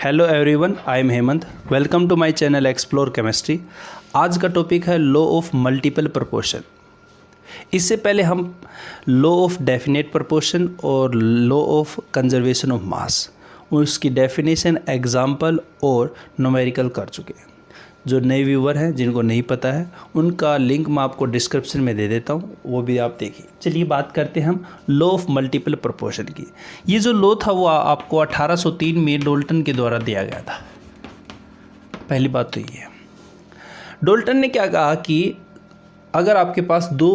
Hello everyone, I am Hemant. Welcome to my channel explore chemistry. आज का topic है law of multiple proportion. इससे पहले हम लॉ ऑफ डेफिनेट प्रोपोर्शन और लॉ ऑफ कंजर्वेशन ऑफ मास, उसकी डेफिनेशन, एग्जाम्पल और न्यूमेरिकल कर चुके हैं। जो नए व्यूवर हैं जिनको नहीं पता है उनका लिंक मैं आपको डिस्क्रिप्शन में दे देता हूँ, वो भी आप देखिए। चलिए बात करते हैं हम लॉ ऑफ मल्टीपल प्रोपोर्शन की। ये जो लॉ था वो आपको 1803 में डाल्टन के द्वारा दिया गया था। पहली बात तो ये है, डाल्टन ने क्या कहा कि अगर आपके पास दो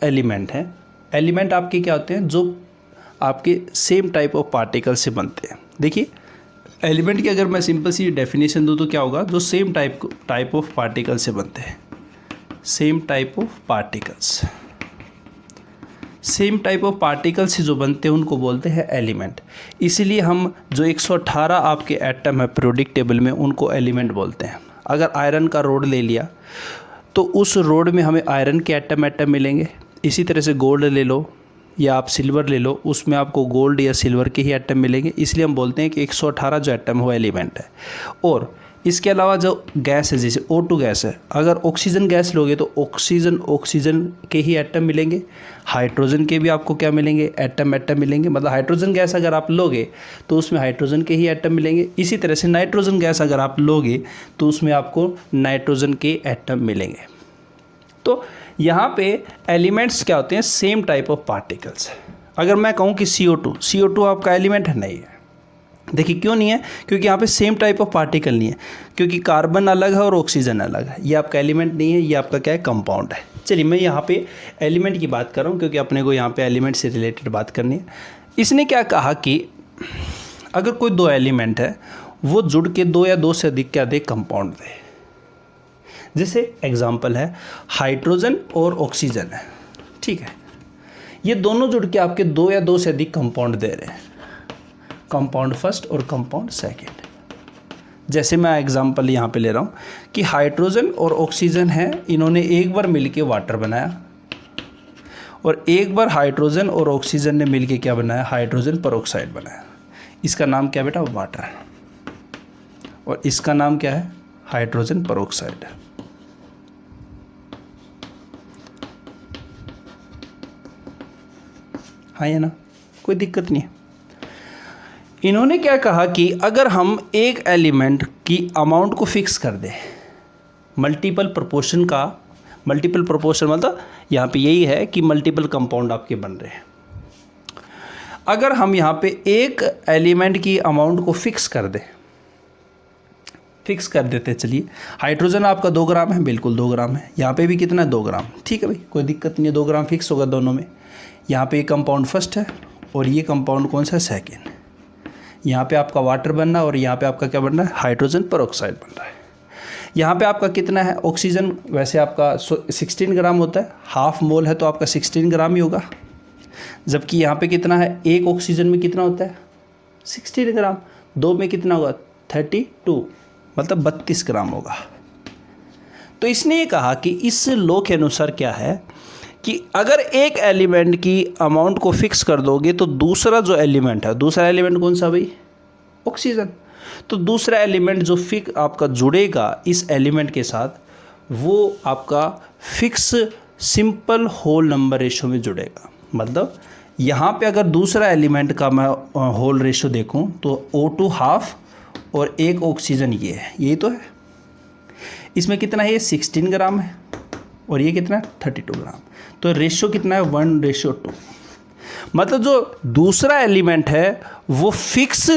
एलिमेंट हैं, एलिमेंट आपके क्या होते हैं, जो आपके सेम टाइप ऑफ पार्टिकल से बनते हैं। देखिए एलिमेंट की अगर मैं सिंपल सी डेफिनेशन दूँ तो क्या होगा, जो सेम टाइप ऑफ पार्टिकल से बनते हैं। Same type of particles, same type of particles से जो बनते हैं उनको बोलते हैं एलिमेंट। इसीलिए हम जो 118 आपके एटम है पीरियोडिक टेबल में, उनको एलिमेंट बोलते हैं। अगर आयरन का रोड ले लिया तो उस रोड में हमें आयरन के एटम मिलेंगे। इसी तरह से गोल्ड ले लो या आप सिल्वर ले लो, उसमें आपको गोल्ड या सिल्वर के ही एटम मिलेंगे। इसलिए हम बोलते हैं कि 118 जो एटम वो एलिमेंट है। और इसके अलावा जो गैस है, जैसे O2 गैस है, अगर ऑक्सीजन गैस लोगे तो ऑक्सीजन के ही एटम मिलेंगे। हाइड्रोजन के भी आपको क्या मिलेंगे, एटम मिलेंगे। मतलब हाइड्रोजन गैस अगर आप लोगे तो उसमें हाइड्रोजन के ही एटम मिलेंगे। इसी तरह से नाइट्रोजन गैस अगर आप लोगे तो उसमें आपको नाइट्रोजन के एटम मिलेंगे। तो यहाँ पे एलिमेंट्स क्या होते हैं, सेम टाइप ऑफ पार्टिकल्स। अगर मैं कहूँ कि CO2 आपका एलिमेंट है, नहीं है। देखिए क्यों नहीं है, क्योंकि यहाँ पे सेम टाइप ऑफ पार्टिकल नहीं है, क्योंकि कार्बन अलग है और ऑक्सीजन अलग है। ये आपका एलिमेंट नहीं है, ये आपका क्या है, कंपाउंड है। चलिए मैं यहाँ पे एलिमेंट की बात कर रहा हूँ क्योंकि अपने को यहाँ पे एलिमेंट से रिलेटेड बात करनी है। इसने क्या कहा कि अगर कोई दो एलिमेंट है वो जुड़ के दो या दो से अधिक क्या दे, कंपाउंड दे। जैसे एग्जाम्पल है हाइड्रोजन और ऑक्सीजन है, ठीक है। ये दोनों जुड़ के आपके दो या दो से अधिक कंपाउंड दे रहे हैं, कंपाउंड फर्स्ट और कंपाउंड सेकंड। जैसे मैं एग्जाम्पल यहाँ पे ले रहा हूँ कि हाइड्रोजन और ऑक्सीजन है, इन्होंने एक बार मिलके वाटर बनाया, और एक बार हाइड्रोजन और ऑक्सीजन ने मिलके क्या बनाया, हाइड्रोजन पेरोक्साइड बनाया। इसका नाम क्या बेटा, वाटर है, और इसका नाम क्या है, हाइड्रोजन पेरोक्साइड। हाँ या ना, कोई दिक्कत नहीं है। इन्होंने क्या कहा कि अगर हम एक एलिमेंट की अमाउंट को फिक्स कर दें, मल्टीपल प्रोपोर्शन मतलब यहाँ पे यही है कि मल्टीपल कंपाउंड आपके बन रहे हैं। अगर हम यहाँ पे एक एलिमेंट की अमाउंट को फिक्स कर देते, चलिए हाइड्रोजन आपका 2 ग्राम है, बिल्कुल 2 ग्राम है। यहाँ पे भी कितना है, 2 ग्राम, ठीक है भाई, कोई दिक्कत नहीं है, 2 ग्राम फिक्स होगा दोनों में। यहाँ पे ये कंपाउंड फर्स्ट है और ये कंपाउंड कौन सा है, सेकेंड। यहाँ पे आपका वाटर बन रहा है और यहाँ पे आपका क्या बन रहा है, हाइड्रोजन पेरोक्साइड बन रहा है। यहाँ पे आपका कितना है, ऑक्सीजन वैसे आपका 16 ग्राम होता है, हाफ मोल है तो आपका 16 ग्राम ही होगा। जबकि यहाँ पे कितना है, एक ऑक्सीजन में कितना होता है, 16 ग्राम, 2 में कितना होगा, 32, मतलब 32 ग्राम होगा। तो इसने ये कहा कि इस लॉ के अनुसार क्या है कि अगर एक एलिमेंट की अमाउंट को फिक्स कर दोगे तो दूसरा जो एलिमेंट है, दूसरा एलिमेंट कौन सा भाई, ऑक्सीजन, तो दूसरा एलिमेंट जो आपका जुड़ेगा इस एलिमेंट के साथ, वो आपका fix simple whole number ratio में जुड़ेगा। मतलब यहाँ पे अगर दूसरा एलिमेंट का मैं होल रेशो देखूँ तो O2 हाफ और एक ऑक्सीजन ये है, यही तो है। इसमें कितना है, ये 16 ग्राम है और ये कितना है, 32 ग्राम। तो रेशो कितना है, 1:2। मतलब जो दूसरा एलिमेंट है वो फिक्स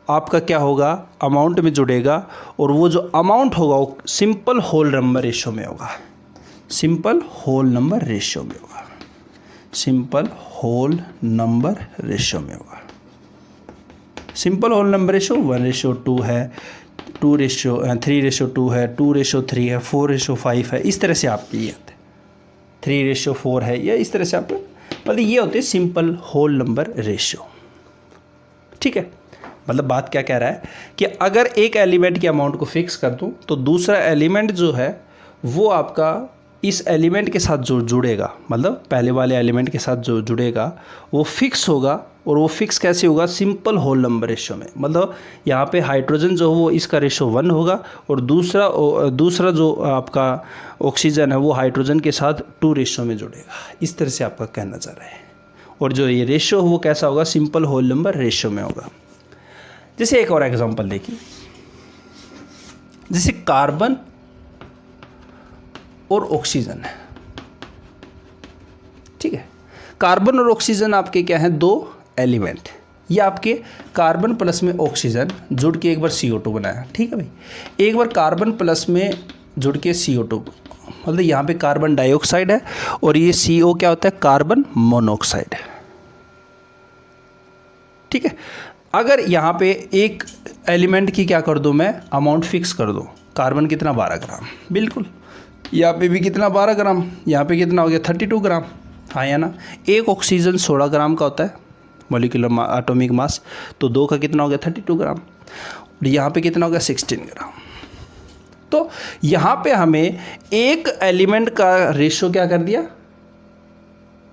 आपका क्या होगा, अमाउंट में जुड़ेगा, और वो जो अमाउंट होगा वो सिंपल होल नंबर रेशो में होगा, सिंपल होल नंबर रेशो में होगा, सिंपल होल नंबर रेशो में होगा। सिंपल होल नंबर रेशो 1:2 है, 3:2 है, 2:3 है, 4:5 है। इस तरह से आपके ये आते हैं, 3:4 है, या इस तरह से आप, मतलब ये होते हैं सिंपल होल नंबर रेशो, ठीक है। मतलब बात क्या कह रहा है कि अगर एक एलिमेंट की अमाउंट को फिक्स कर दूं तो दूसरा एलिमेंट जो है वो आपका इस एलिमेंट के साथ जो जुड़ेगा, मतलब पहले वाले एलिमेंट के साथ जो जुड़ेगा वो फिक्स होगा और वो फिक्स कैसे होगा, सिंपल होल नंबर रेशो में। मतलब यहाँ पे हाइड्रोजन जो हो वो इसका रेशो 1 होगा और दूसरा जो आपका ऑक्सीजन है वो हाइड्रोजन के साथ 2 रेशो में जुड़ेगा। इस तरह से आपका कहना चाह रहा है। और जो ये रेशो वो कैसा होगा, सिंपल होल नंबर रेशो में होगा। जैसे एक और एग्जांपल देखिए, जैसे कार्बन और ऑक्सीजन है, ठीक है। कार्बन और ऑक्सीजन आपके क्या हैं, 2 एलिमेंट। ये आपके कार्बन प्लस में ऑक्सीजन जुड़ के एक बार CO2 बनाया, ठीक है भाई। एक बार कार्बन प्लस में जुड़ के CO2, मतलब यहाँ पे कार्बन डाइऑक्साइड है और ये CO क्या होता है, कार्बन मोनोऑक्साइड, ठीक है। अगर यहाँ पे एक एलिमेंट की क्या कर दूँ मैं, अमाउंट फिक्स कर दूँ, कार्बन कितना 12 ग्राम, बिल्कुल। यहाँ पे भी कितना 12 ग्राम, यहाँ पे कितना हो गया 32 ग्राम, हाँ या ना। एक ऑक्सीजन 16 ग्राम का होता है मॉलिक्यूलर एटॉमिक मास, तो 2 का कितना हो गया 32 ग्राम, और यहाँ पे कितना हो गया 16 ग्राम। तो यहाँ पे हमें एक एलिमेंट का रेशो क्या कर दिया,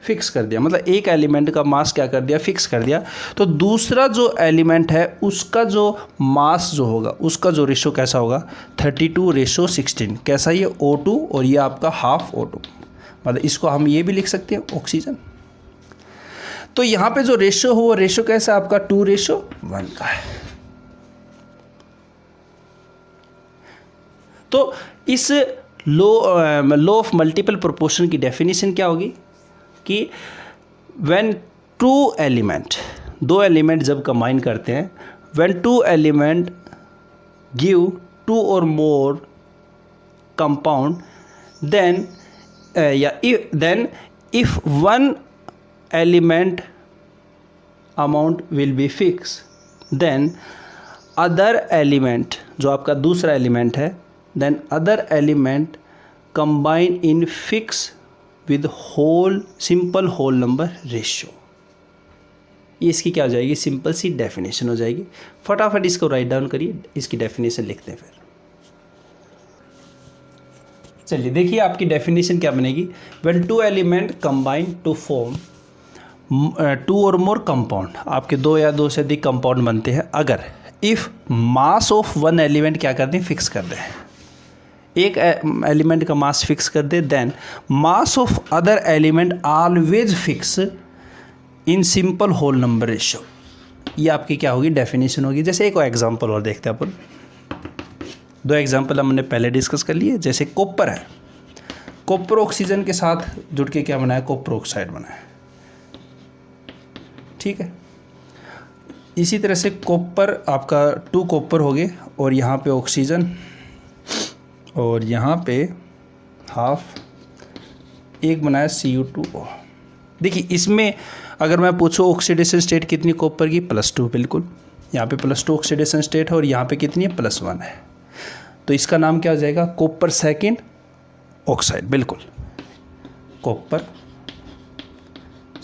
फिक्स कर दिया, मतलब एक एलिमेंट का मास क्या कर दिया, फिक्स कर दिया। तो दूसरा जो एलिमेंट है उसका जो मास जो होगा उसका जो रेशो कैसा होगा, 32:16। कैसा, ये O2 और ये आपका हाफ O2, मतलब इसको हम ये भी लिख सकते हैं ऑक्सीजन। तो यहाँ पे जो रेशो हो वो रेशो कैसा है आपका 2:1 का है। तो इस लॉ ऑफ मल्टीपल प्रोपोर्शन की डेफिनेशन क्या होगी कि व्हेन 2 एलिमेंट, 2 एलिमेंट जब कंबाइन करते हैं, व्हेन 2 एलिमेंट गिव 2 और more compound, then if one element amount will be fixed, then other element, जो आपका दूसरा एलिमेंट है, then other element combine in fix with whole simple whole number ratio। ये इसकी क्या हो जाएगी, सिंपल सी डेफिनेशन हो जाएगी। फटाफट इसको राइट डाउन करिए, इसकी डेफिनेशन लिखते हैं फिर। चलिए देखिए आपकी डेफिनेशन क्या बनेगी, when 2 element combine to form 2 और मोर कंपाउंड, आपके 2 या 2 से अधिक कंपाउंड बनते हैं अगर इफ़ मास ऑफ 1 एलिमेंट क्या कर दें, फिक्स कर दें, एक एलिमेंट का मास फिक्स कर दे, then mass of other element always fix in simple whole number ratio. ये आपकी क्या होगी, डेफिनेशन होगी। जैसे एक एग्जांपल और देखते हैं अपन, 2 एग्जांपल हमने पहले डिस्कस कर लिए। जैसे कॉपर है, कॉपर ऑक्सीजन के साथ जुड़ के क्या बनाया, कॉपर ऑक्साइड बनाया, ठीक है। इसी तरह से कॉपर आपका 2 कॉपर हो गए और यहाँ पे ऑक्सीजन और यहाँ पे हाफ एक बनाया CO2O। देखिए इसमें अगर मैं पूछूँ ऑक्सीडेशन स्टेट कितनी कॉपर की, +2, बिल्कुल। यहाँ पे +2 ऑक्सीडेशन स्टेट है और यहाँ पे कितनी है, +1 है। तो इसका नाम क्या हो जाएगा, कॉपर सेकेंड ऑक्साइड, बिल्कुल, कॉपर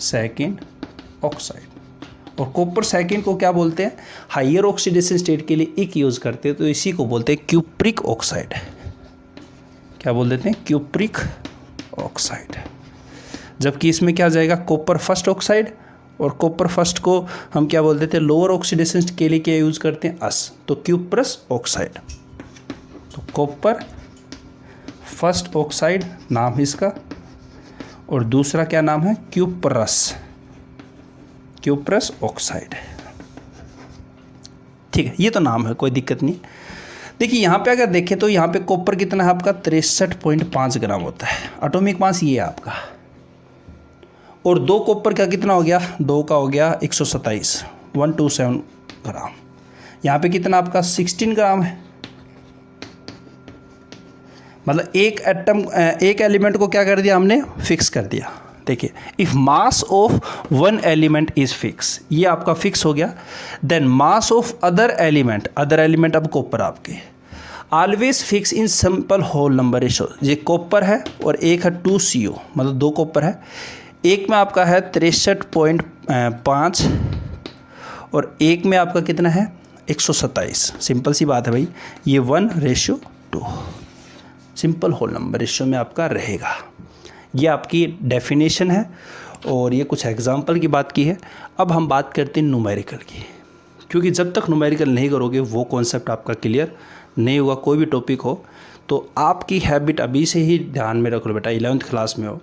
सेकेंड ऑक्साइड। और कॉपर सेकेंड को क्या बोलते हैं, हाइयर ऑक्सीडेशन स्टेट के लिए एक यूज़ करते हैं, तो इसी को बोलते हैं क्यूप्रिक ऑक्साइड। क्या बोल देते हैं, क्यूप्रिक ऑक्साइड। जबकि इसमें क्या हो जाएगा, कॉपर फर्स्ट ऑक्साइड, और कॉपर फर्स्ट को हम क्या बोल देते हैं, लोअर ऑक्सीडेशन के लिए क्या यूज़ करते हैं, तो क्यूप्रस ऑक्साइड। तो कॉपर फर्स्ट ऑक्साइड नाम है इसका, और दूसरा क्या नाम है, क्यूप्रस ऑक्साइड, ठीक है। ये तो नाम है, कोई दिक्कत नहीं। देखिए यहाँ पे अगर देखें तो यहाँ पे कॉपर कितना है आपका, 63.5 ग्राम होता है एटॉमिक मास, ये है आपका। और 2 कॉपर का कितना हो गया, 2 का हो गया 127, 127 ग्राम। यहाँ पे कितना आपका 16 ग्राम है। मतलब एक एलिमेंट को क्या कर दिया हमने, फिक्स कर दिया। देखिए if mass of 1 element is fix, ये आपका फिक्स हो गया, then mass of other element अब कॉपर आपके always fix in simple whole number ratio. ये कॉपर है और एक है 2CO, मतलब 2 कॉपर है, एक में आपका है 63.5 और एक में आपका कितना है 127। सिंपल सी बात है भाई, ये 1:2 सिंपल होल नंबर रेशियो में आपका रहेगा। ये आपकी डेफिनेशन है और ये कुछ एग्जाम्पल की बात की है। अब हम बात करते हैं न्यूमेरिकल की, क्योंकि जब तक न्यूमेरिकल नहीं करोगे वो कॉन्सेप्ट आपका क्लियर नहीं होगा। कोई भी टॉपिक हो तो आपकी हैबिट अभी से ही ध्यान में रख लो बेटा। 11th क्लास में हो,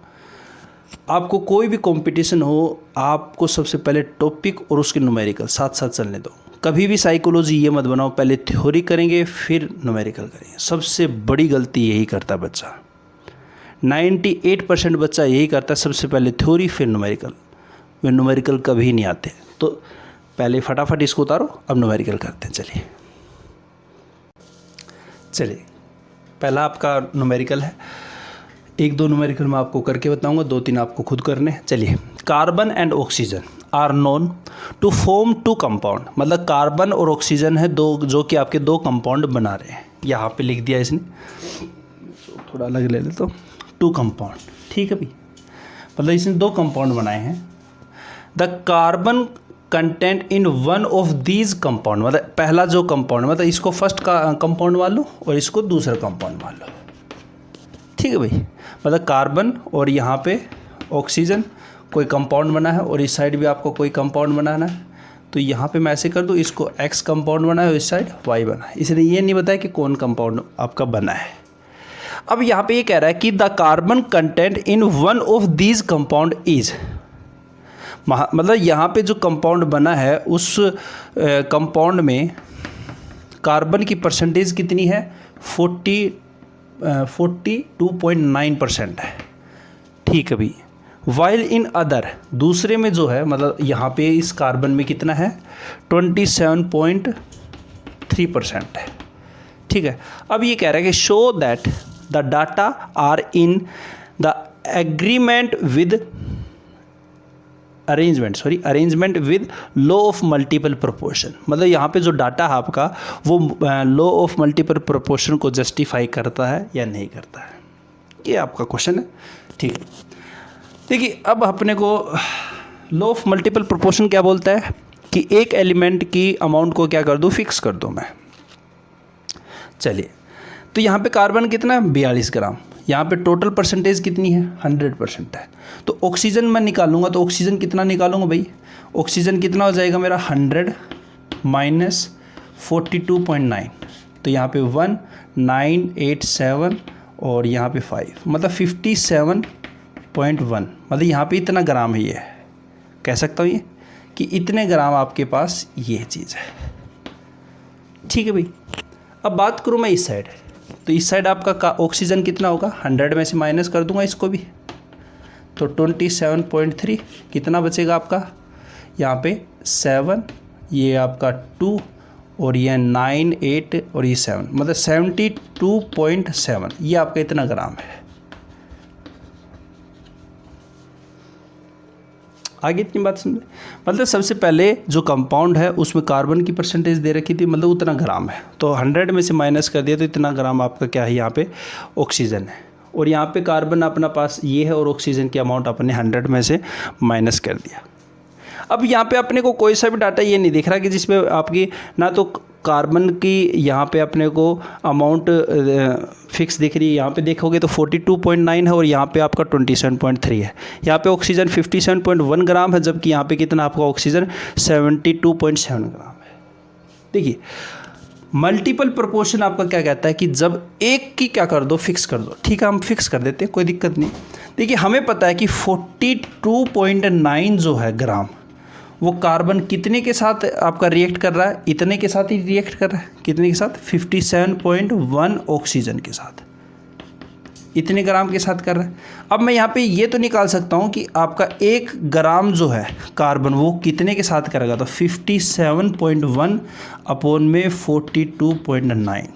आपको कोई भी कंपटीशन हो, आपको सबसे पहले टॉपिक और उसके न्यूमेरिकल साथ साथ चलने दो। कभी भी साइकोलॉजी ये मत बनाओ पहले थ्योरी करेंगे फिर न्यूमेरिकल करेंगे। सबसे बड़ी गलती यही करता है बच्चा। 98% बच्चा यही करता है, सबसे पहले थ्योरी फिर न्यूमेरिकल। वे न्यूमेरिकल कभी नहीं आते। तो पहले फटाफट इसको उतारो, अब न्यूमेरिकल करते हैं। चलिए पहला आपका न्यूमेरिकल है। 1-2 न्यूमेरिकल मैं आपको करके बताऊंगा, 2-3 आपको खुद करने। चलिए, carbon and oxygen are known to form 2 compound. मतलब कार्बन और ऑक्सीजन है दो, जो कि आपके 2 कंपाउंड बना रहे हैं। यहाँ पे लिख दिया इसने, थोड़ा अलग ले ले तो 2 कंपाउंड, ठीक है भाई। मतलब इसने 2 कंपाउंड बनाए हैं। The carbon content in one of these compound, मतलब पहला जो कंपाउंड, मतलब इसको फर्स्ट का कंपाउंड मान लो और इसको दूसरा कंपाउंड मान लो, ठीक है भाई। मतलब कार्बन और यहाँ पे ऑक्सीजन कोई कंपाउंड बना है और इस साइड भी आपको कोई कंपाउंड बनाना है। तो यहाँ पे मैं ऐसे कर दूँ, इसको X कंपाउंड बना है और इस साइड Y बना है। इसलिए ये नहीं बताया कि कौन कंपाउंड आपका बना है। अब यहाँ पे ये कह रहा है कि the carbon content in one of these compound is, मतलब यहाँ पे जो कंपाउंड बना है उस कंपाउंड में कार्बन की परसेंटेज कितनी है, 42.9% है, ठीक है भाई। वाइल इन अदर, दूसरे में जो है, मतलब यहाँ पे इस कार्बन में कितना है, 27.3% है, ठीक है। अब ये कह रहा है कि show that the data are in the agreement with arrangement with law of multiple proportion. मतलब यहाँ पे जो डाटा है आपका वो लॉ ऑफ मल्टीपल प्रोपोर्शन को जस्टिफाई करता है या नहीं करता है, ये आपका क्वेश्चन है, ठीक है। देखिए अब अपने को लॉ ऑफ मल्टीपल प्रोपोर्शन क्या बोलता है कि एक एलिमेंट की अमाउंट को क्या कर दूँ, फिक्स कर दूँ मैं। चलिए, तो यहाँ पे कार्बन कितना है, 42 ग्राम। यहाँ पे टोटल परसेंटेज कितनी है, 100% है। तो ऑक्सीजन मैं निकालूंगा, तो ऑक्सीजन कितना निकालूंगा भाई, ऑक्सीजन कितना हो जाएगा मेरा, 100 माइनस 42.9, तो यहाँ पे 1987 और यहाँ पे 5, मतलब 57.1, मतलब यहाँ पे इतना ग्राम ही है। कह सकता हूँ ये कि इतने ग्राम आपके पास ये चीज़ है, ठीक है भाई। अब बात करूँ मैं इस साइड, तो इस साइड आपका ऑक्सीजन कितना होगा, 100 में से माइनस कर दूंगा इसको भी, तो 27.3 कितना बचेगा आपका, यहाँ पे 7, ये आपका 2 और ये 9, 8 और ये 7, मतलब 72.7, ये आपका इतना ग्राम है। आगे इतनी बात समझे, मतलब सबसे पहले जो कंपाउंड है उसमें कार्बन की परसेंटेज दे रखी थी, मतलब उतना ग्राम है, तो 100 में से माइनस कर दिया तो इतना ग्राम आपका क्या है, यहाँ पे ऑक्सीजन है। और यहाँ पे कार्बन अपना पास ये है और ऑक्सीजन की अमाउंट अपने 100 में से माइनस कर दिया। अब यहाँ पे अपने को कोई सा भी डाटा ये नहीं दिख रहा कि जिसमें आपकी ना तो कार्बन की यहाँ पे अपने को अमाउंट फिक्स दिख रही है। यहाँ पे देखोगे तो 42.9 है और यहाँ पे आपका 27.3 है। यहाँ पे ऑक्सीजन 57.1 ग्राम है, जबकि यहाँ पे कितना आपका ऑक्सीजन 72.7 ग्राम है। देखिए मल्टीपल प्रोपोर्शन आपका क्या कहता है कि जब एक की क्या कर दो, फिक्स कर दो, ठीक है, हम फिक्स कर देते हैं, कोई दिक्कत नहीं। देखिए हमें पता है कि 42.9 जो है ग्राम, वो कार्बन कितने के साथ आपका रिएक्ट कर रहा है, इतने के साथ ही रिएक्ट कर रहा है, कितने के साथ, 57.1 ऑक्सीजन के साथ, इतने ग्राम के साथ कर रहा है। अब मैं यहाँ पे ये तो निकाल सकता हूँ कि आपका 1 ग्राम जो है कार्बन वो कितने के साथ करेगा, तो 57.1 अपॉन में 42.9,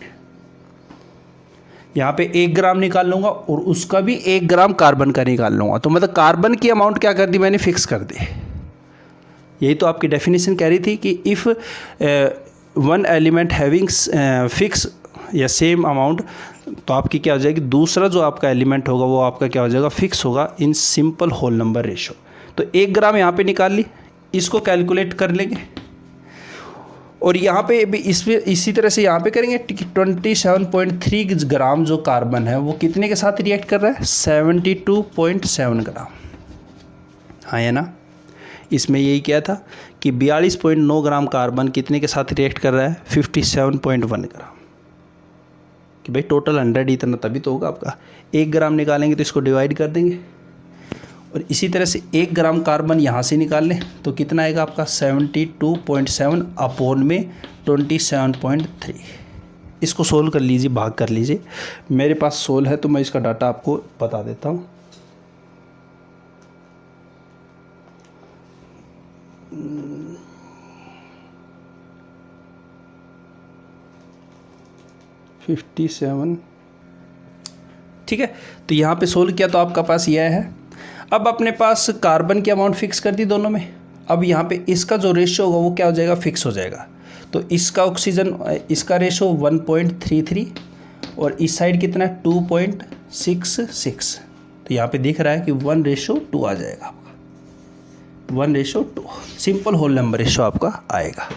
यहाँ पे 1 ग्राम निकाल लूँगा और उसका भी 1 ग्राम कार्बन का निकाल लूँगा, तो मतलब कार्बन की अमाउंट क्या कर दी मैंने, फिक्स कर दी। यही तो आपकी डेफिनेशन कह रही थी कि if one element having fix या सेम अमाउंट, तो आपकी क्या हो जाएगी, दूसरा जो आपका एलिमेंट होगा वो आपका क्या हो जाएगा, फिक्स होगा in simple whole number ratio. तो 1 ग्राम यहाँ पे निकाल ली, इसको कैलकुलेट कर लेंगे और यहाँ पे भी इसी तरह से यहाँ पे करेंगे। 27.3 ग्राम जो कार्बन है वो कितने के साथ रिएक्ट कर रहा है, 72.7 ग्राम, हाँ या ना। इसमें यही क्या था कि 42.9 ग्राम कार्बन कितने के साथ रिएक्ट कर रहा है, 57.1 ग्राम। कि भाई टोटल 100 इतना तभी तो होगा आपका। 1 ग्राम निकालेंगे तो इसको डिवाइड कर देंगे, और इसी तरह से 1 ग्राम कार्बन यहाँ से निकाल लें तो कितना आएगा आपका 72.7 अपॉन में 27.3। इसको सोल्व कर लीजिए, भाग कर लीजिए। मेरे पास सोल्व है तो मैं इसका डाटा आपको बता देता हूँ। ठीक है, तो यहाँ पे सोल्व किया तो आपका पास यह है। अब अपने पास कार्बन की अमाउंट फिक्स कर दी दोनों में। अब यहाँ पे इसका जो रेशियो होगा वो क्या हो जाएगा, फिक्स हो जाएगा। तो इसका ऑक्सीजन, इसका रेशियो 1.33 और इस साइड कितना है 2.66। तो यहाँ पे दिख रहा है कि 1:2 आ जाएगा आपका, 1:2 सिंपल होल नंबर रेशियो आपका आएगा।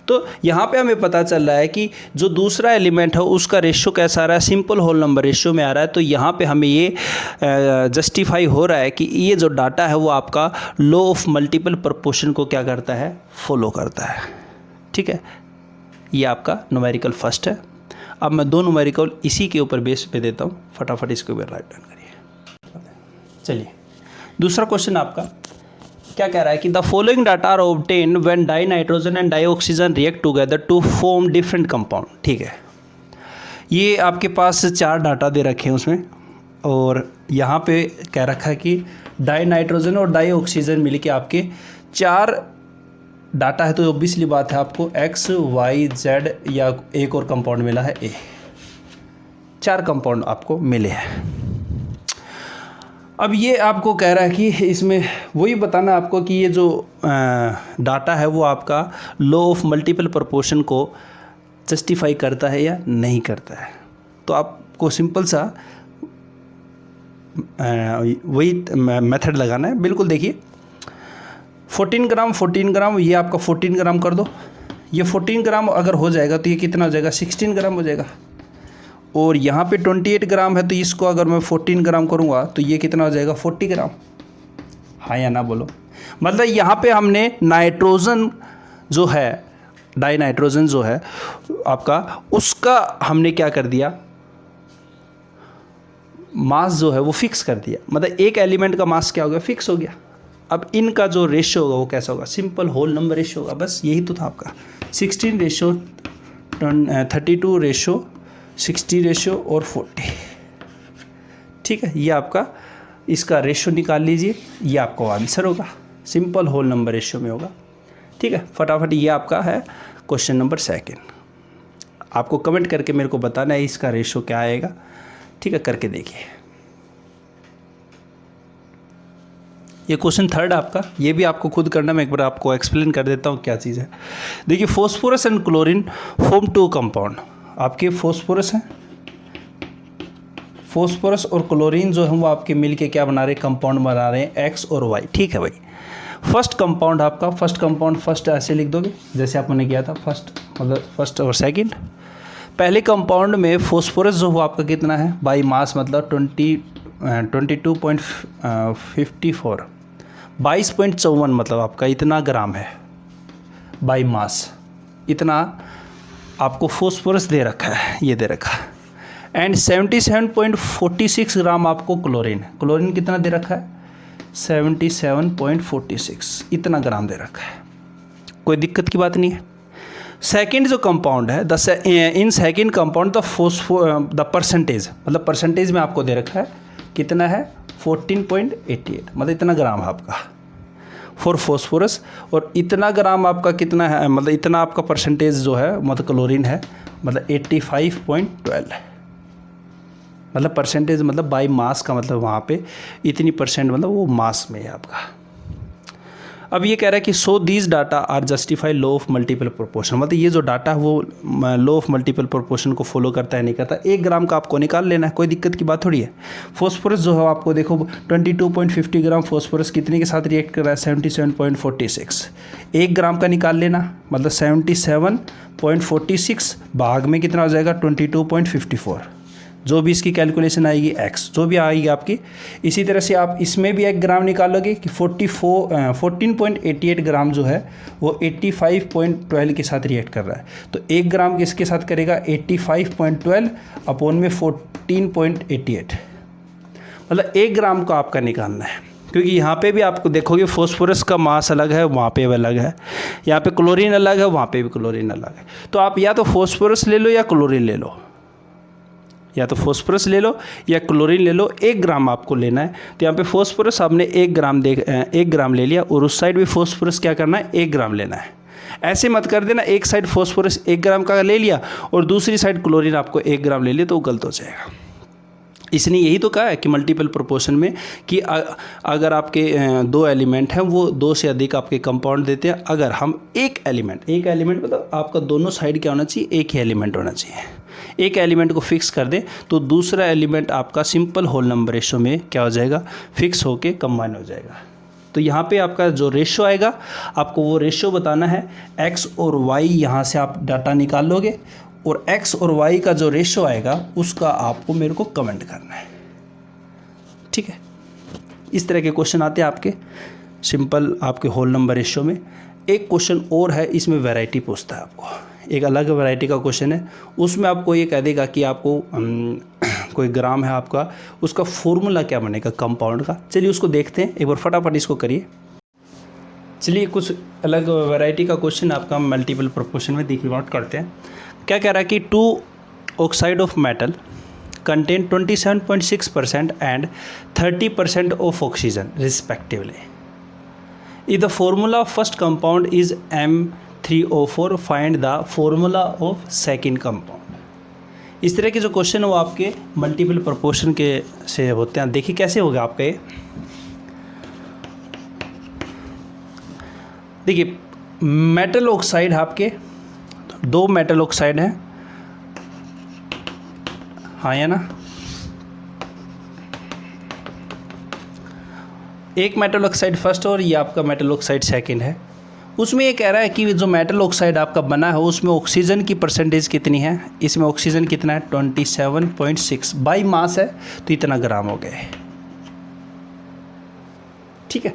तो यहाँ पे हमें पता चल रहा है कि जो दूसरा एलिमेंट है उसका रेशियो कैसा आ रहा है, सिंपल होल नंबर रेशियो में आ रहा है। तो यहाँ पे हमें ये जस्टिफाई हो रहा है कि ये जो डाटा है वो आपका लॉ ऑफ मल्टीपल प्रोपोर्शन को क्या करता है, फॉलो करता है। ठीक है, ये आपका न्यूमेरिकल फर्स्ट है। अब मैं 2 न्यूमेरिकल इसी के ऊपर बेस पे देता हूँ, फटाफट इसके ऊपर राइट डाउन करिए। चलिए दूसरा क्वेश्चन आपका क्या कह रहा है कि the following data are obtain when dinitrogen and dioxygen react together to form different compound. ठीक है, ये आपके पास 4 डाटा दे रखे हैं उसमें, और यहाँ पे कह रखा है कि डाई नाइट्रोजन और डाई ऑक्सीजन मिल के आपके 4 डाटा है। तो ऑब्वियसली बात है आपको X, Y, Z या एक और कंपाउंड मिला है A, 4 कंपाउंड आपको मिले हैं। अब ये आपको कह रहा है कि इसमें वही बताना आपको कि ये जो डाटा है वो आपका लॉ ऑफ मल्टीपल प्रोपोर्शन को जस्टिफाई करता है या नहीं करता है। तो आपको सिंपल सा वही मेथड लगाना है। बिल्कुल देखिए 14 ग्राम ये आपका 14 ग्राम कर दो। ये 14 ग्राम अगर हो जाएगा तो ये कितना हो जाएगा, 16 ग्राम हो जाएगा। और यहाँ पे 28 ग्राम है तो इसको अगर मैं 14 ग्राम करूँगा तो ये कितना हो जाएगा, 40 ग्राम। हाँ या ना बोलो। मतलब यहाँ पे हमने नाइट्रोजन जो है, डाई नाइट्रोजन जो है आपका, उसका हमने क्या कर दिया, मास जो है वो फिक्स कर दिया। मतलब एक एलिमेंट का मास क्या हो गया, फिक्स हो गया। अब इनका जो रेशियो होगा वो कैसा होगा, सिंपल होल नंबर रेशियो होगा। बस यही तो था आपका, 16:32 रेशियो, 60 रेशियो और 40। ठीक है, ये आपका इसका रेशियो निकाल लीजिए, ये आपका आंसर होगा, सिंपल होल नंबर रेशियो में होगा। ठीक है, फटाफट ये आपका है क्वेश्चन नंबर 2। आपको कमेंट करके मेरे को बताना है इसका रेशियो क्या आएगा। ठीक है, करके देखिए। ये क्वेश्चन 3 आपका, ये भी आपको खुद करना, मैं एक बार आपको एक्सप्लेन कर देता हूँ क्या चीज़ है। देखिए phosphorus and chlorine form 2 compound. आपके फॉस्फोरस हैं, फॉस्फोरस और क्लोरीन जो है वो आपके मिलके क्या बना रहे हैं, कंपाउंड बना रहे हैं X और Y। ठीक है भाई, फर्स्ट कंपाउंड आपका, फर्स्ट ऐसे लिख दोगे जैसे आपने किया था, फर्स्ट मतलब फर्स्ट और सेकंड। पहले कंपाउंड में फॉस्फोरस जो हुआ आपका कितना है, बाई मास मतलब 22.54, 22.54 मतलब आपका इतना ग्राम है बाई मास, इतना आपको फॉस्फोरस दे रखा है, ये दे रखा है। एंड 77.46 ग्राम आपको क्लोरीन, क्लोरीन कितना दे रखा है, 77.46, इतना ग्राम दे रखा है। कोई दिक्कत की बात नहीं है। सेकंड जो कंपाउंड है, in second compound the percentage, मतलब परसेंटेज में आपको दे रखा है कितना है, 14.88, मतलब इतना ग्राम है आपका फॉर फॉस्फोरस। और इतना ग्राम आपका कितना है, मतलब इतना आपका परसेंटेज जो है मतलब क्लोरीन है, मतलब 85.12, मतलब परसेंटेज मतलब बाई मास का मतलब वहाँ पे इतनी परसेंट मतलब वो मास में है आपका। अब ये कह रहा है कि so these data are justify law of multiple proportion, मतलब ये जो डाटा है वो लॉ ऑफ मल्टीपल प्रोपोर्शन को फॉलो करता है नहीं करता। 1 ग्राम का आपको निकाल लेना है, कोई दिक्कत की बात थोड़ी है। फॉस्फोरस जो है आपको देखो 22.50 ग्राम फॉस्फोरस कितने के साथ रिएक्ट कर रहा है, 77.46। 1 ग्राम का निकाल लेना, मतलब 77.46 भाग में कितना हो जाएगा, 22.54, जो भी इसकी कैलकुलेशन आएगी x जो भी आएगी आपकी। इसी तरह से आप इसमें भी 1 ग्राम निकालोगे कि 14.88 ग्राम जो है वो 85.12 के साथ रिएक्ट कर रहा है। तो 1 ग्राम किसके साथ करेगा 85.12 अपॉन में 14.88, मतलब 1 ग्राम को आपका निकालना है। क्योंकि यहाँ पे भी आपको देखोगे फॉस्फोरस का मास अलग है, वहाँ पे भी अलग है, यहाँ पे क्लोरीन अलग है, वहाँ पे भी क्लोरीन अलग है। तो आप या तो फॉस्फोरस ले लो या क्लोरीन ले लो, या तो फॉस्फोरस ले लो या क्लोरीन ले लो। 1 ग्राम आपको लेना है। तो यहाँ पे फॉस्फोरस आपने 1 ग्राम ले लिया और उस साइड भी फॉस्फोरस क्या करना है 1 ग्राम लेना है। ऐसे मत कर देना एक साइड फॉस्फोरस 1 ग्राम का ले लिया और दूसरी साइड क्लोरीन आपको 1 ग्राम ले लिया, तो वो गलत हो जाएगा। इसने यही तो कहा है कि मल्टीपल प्रोपोर्शन में कि अगर आपके 2 एलिमेंट हैं वो 2 से अधिक आपके कंपाउंड देते हैं। अगर हम एक एलिमेंट मतलब आपका दोनों साइड क्या होना चाहिए, एक ही एलिमेंट होना चाहिए। एक एलिमेंट को फिक्स कर दें तो दूसरा एलिमेंट आपका सिंपल होल नंबर रेशो में क्या हो जाएगा, फिक्स होके कंबाइन हो जाएगा। तो यहाँ पे आपका जो रेशो आएगा आपको वो रेशो बताना है। x और y यहाँ से आप डाटा निकाल लोगे और x और y का जो रेशो आएगा उसका आपको मेरे को कमेंट करना है, ठीक है। इस तरह के क्वेश्चन आते हैं आपके सिंपल आपके होल नंबर रेशो में। एक क्वेश्चन और है, इसमें वैरायटी पूछता है आपको, एक अलग वैरायटी का क्वेश्चन है। उसमें आपको ये कह देगा कि आपको कोई ग्राम है आपका, उसका फॉर्मूला क्या बनेगा कंपाउंड का। चलिए उसको देखते हैं, एक बार फटाफट इसको करिए। चलिए कुछ अलग वैरायटी का क्वेश्चन आपका मल्टीपल प्रोपोर्शन में देखिए, नोट करते हैं। क्या कह रहा है कि 2 oxide of metal contain 27.6% and 30% of oxygen respectively. If the formula of first compound is M3O4, find the formula of second compound. इस तरह के जो क्वेश्चन है वो आपके मल्टीपल प्रोपोर्शन के से होते हैं। देखिए कैसे होगा आपका ये। देखिए मेटल ऑक्साइड आपके 2 मेटल ऑक्साइड हैं, हाँ या ना। एक मेटल ऑक्साइड फर्स्ट और ये आपका मेटल ऑक्साइड सेकंड है। उसमें ये कह रहा है कि जो मेटल ऑक्साइड आपका बना है उसमें ऑक्सीजन की परसेंटेज कितनी है। इसमें ऑक्सीजन कितना है 27.6 बाई मास है, तो इतना ग्राम हो गए, ठीक है।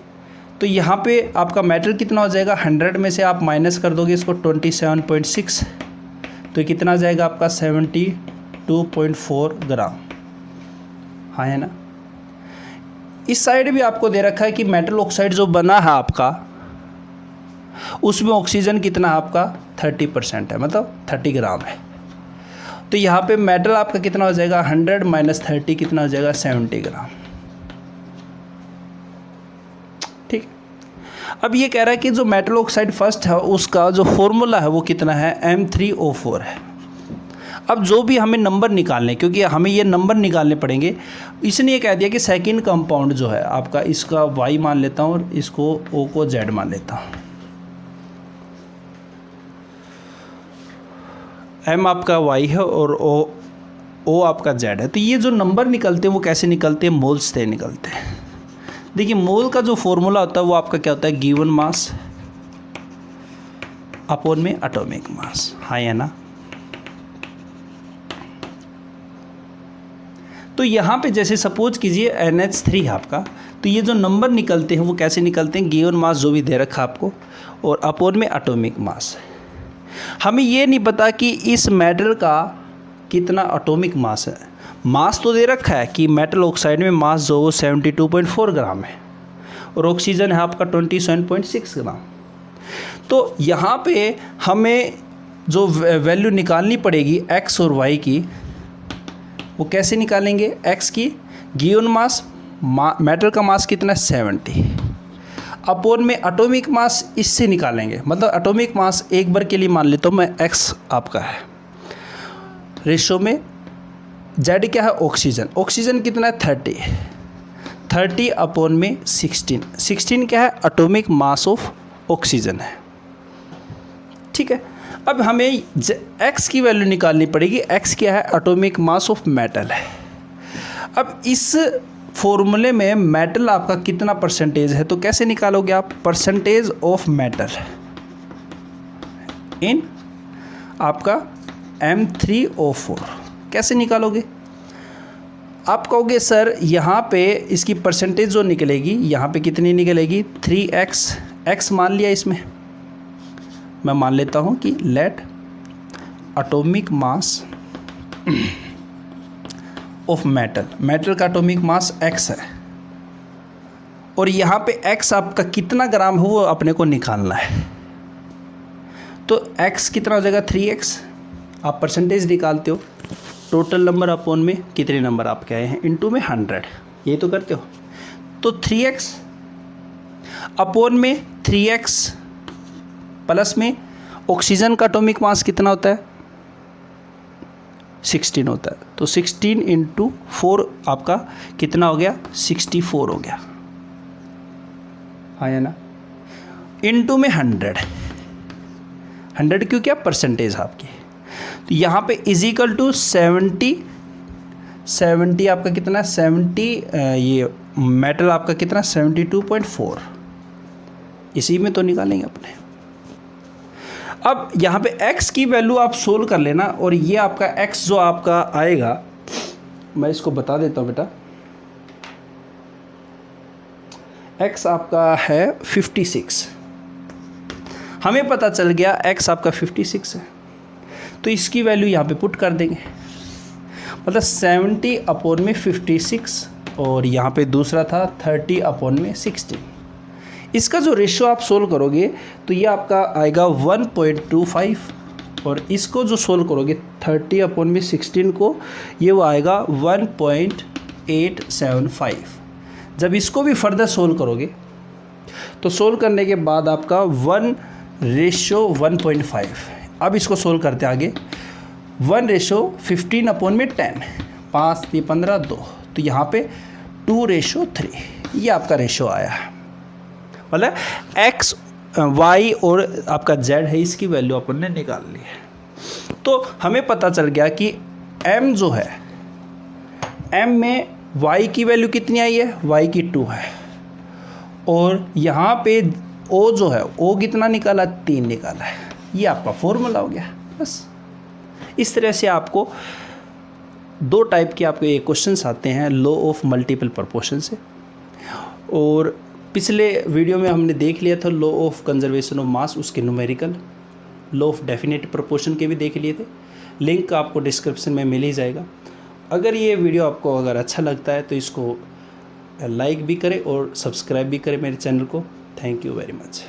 तो यहाँ पे आपका मेटल कितना हो जाएगा, 100 में से आप माइनस कर दोगे इसको 27.6, तो कितना जाएगा आपका 72.4 ग्राम, हाँ है ना। इस साइड भी आपको दे रखा है कि मेटल ऑक्साइड जो बना है आपका उसमें ऑक्सीजन कितना आपका 30% है, मतलब 30 ग्राम है। तो यहाँ पे मेटल आपका कितना हो जाएगा 100 माइनस 30 कितना हो जाएगा 70 ग्राम, ठीक। अब ये कह रहा है कि जो मेटल ऑक्साइड फर्स्ट है उसका जो फॉर्मूला है वो कितना है M3O4 है। अब जो भी हमें नंबर निकालने, क्योंकि हमें ये नंबर निकालने पड़ेंगे, इसने ये कह दिया कि सेकंड कंपाउंड जो है आपका इसका Y मान लेता हूँ और इसको O को Z मान लेता हूँ। M आपका Y है और O आपका Z है। तो ये जो नंबर निकलते हैं वो कैसे निकलते हैं, मोल्स से निकलते हैं। देखिए मोल का जो फॉर्मूला होता है वो आपका क्या होता है, गिवन मास अपॉन में एटॉमिक मास, हाँ या ना। तो यहाँ पे जैसे सपोज कीजिए NH3 है आपका, तो ये जो नंबर निकलते हैं वो कैसे निकलते हैं, गिवन मास जो भी दे रखा आपको और अपॉन में एटॉमिक मास। हमें ये नहीं पता कि इस मेटल का कितना एटॉमिक मास है। मास तो दे रखा है कि मेटल ऑक्साइड में मास जो वो 72.4 ग्राम है और ऑक्सीजन है आपका 27.6 ग्राम। तो यहाँ पे हमें जो वैल्यू निकालनी पड़ेगी x और y की, वो कैसे निकालेंगे। x की गिवन मास, मेटल का मास कितना है 70, अपॉन में एटॉमिक मास इससे निकालेंगे, मतलब एटॉमिक मास एक बार के लिए मान लेता हूँ मैं x आपका है, रेशो में Z क्या है ऑक्सीजन, ऑक्सीजन कितना है 30 अपॉन में 16 क्या है एटॉमिक मास ऑफ ऑक्सीजन है, ठीक है। अब हमें x की वैल्यू निकालनी पड़ेगी। x क्या है एटॉमिक मास ऑफ मेटल है। अब इस फॉर्मूले में मेटल आपका कितना परसेंटेज है, तो कैसे निकालोगे आप, परसेंटेज ऑफ मेटल इन आपका M3O4 कैसे निकालोगे। आप कहोगे सर यहाँ पे इसकी परसेंटेज जो निकलेगी यहाँ पे कितनी निकलेगी 3x, x मान लिया इसमें, मैं मान लेता हूँ कि let atomic mass of metal का एटॉमिक मास x है, और यहाँ पे x आपका कितना ग्राम है वो अपने को निकालना है। तो x कितना हो जाएगा 3x, आप परसेंटेज निकालते हो, टोटल नंबर अपॉन में कितने नंबर आपके आए हैं इनटू में 100, ये तो करते हो। तो 3x अपॉन में 3x प्लस में ऑक्सीजन का एटॉमिक मास कितना होता है 16 होता है, तो 16 इंटू 4 आपका कितना हो गया 64 हो गया, हाँ या ना, इंटू में 100 क्यों, क्या परसेंटेज आपकी। तो यहाँ पे इजिकल टू 70 आपका कितना 70, ये मेटल आपका कितना 72.4, इसी में तो निकालेंगे अपने। अब यहाँ पे x की वैल्यू आप सोल्व कर लेना, और ये आपका x जो आपका आएगा, मैं इसको बता देता हूँ बेटा, x आपका है 56, हमें पता चल गया x आपका 56 है, तो इसकी वैल्यू यहाँ पे पुट कर देंगे, मतलब 70 अपॉन में 56, और यहाँ पे दूसरा था 30 अपॉन में 16। इसका जो रेशियो आप सोल्व करोगे तो ये आपका आएगा 1.25, और इसको जो सोल्व करोगे 30 अपॉन में 16 को, ये वो आएगा 1.875। जब इसको भी फर्दर सोल्व करोगे तो सोल्व करने के बाद आपका 1:1.5। अब इसको सोल्व करते आगे, 1:15 अपॉन में 10, 5 3 15 2, तो यहाँ पे 2:3, ये आपका रेशो आया। मतलब x y और आपका z है, इसकी वैल्यू अपन ने निकाल ली है। तो हमें पता चल गया कि m जो है, m में y की वैल्यू कितनी आई है, y की 2 है, और यहाँ पे o जो है, o कितना निकाला 3 निकाला है, ये आपका फॉर्मूला हो गया। बस इस तरह से आपको 2 टाइप के आपके क्वेश्चंस आते हैं लॉ ऑफ मल्टीपल प्रोपोर्शन से, और पिछले वीडियो में हमने देख लिया था law of conservation of mass, उसके numerical, law of definite proportion के भी देख लिए थे। लिंक आपको डिस्क्रिप्शन में मिल ही जाएगा। अगर ये वीडियो आपको अगर अच्छा लगता है तो इसको लाइक भी करें और सब्सक्राइब भी करें मेरे चैनल को। Thank you very much.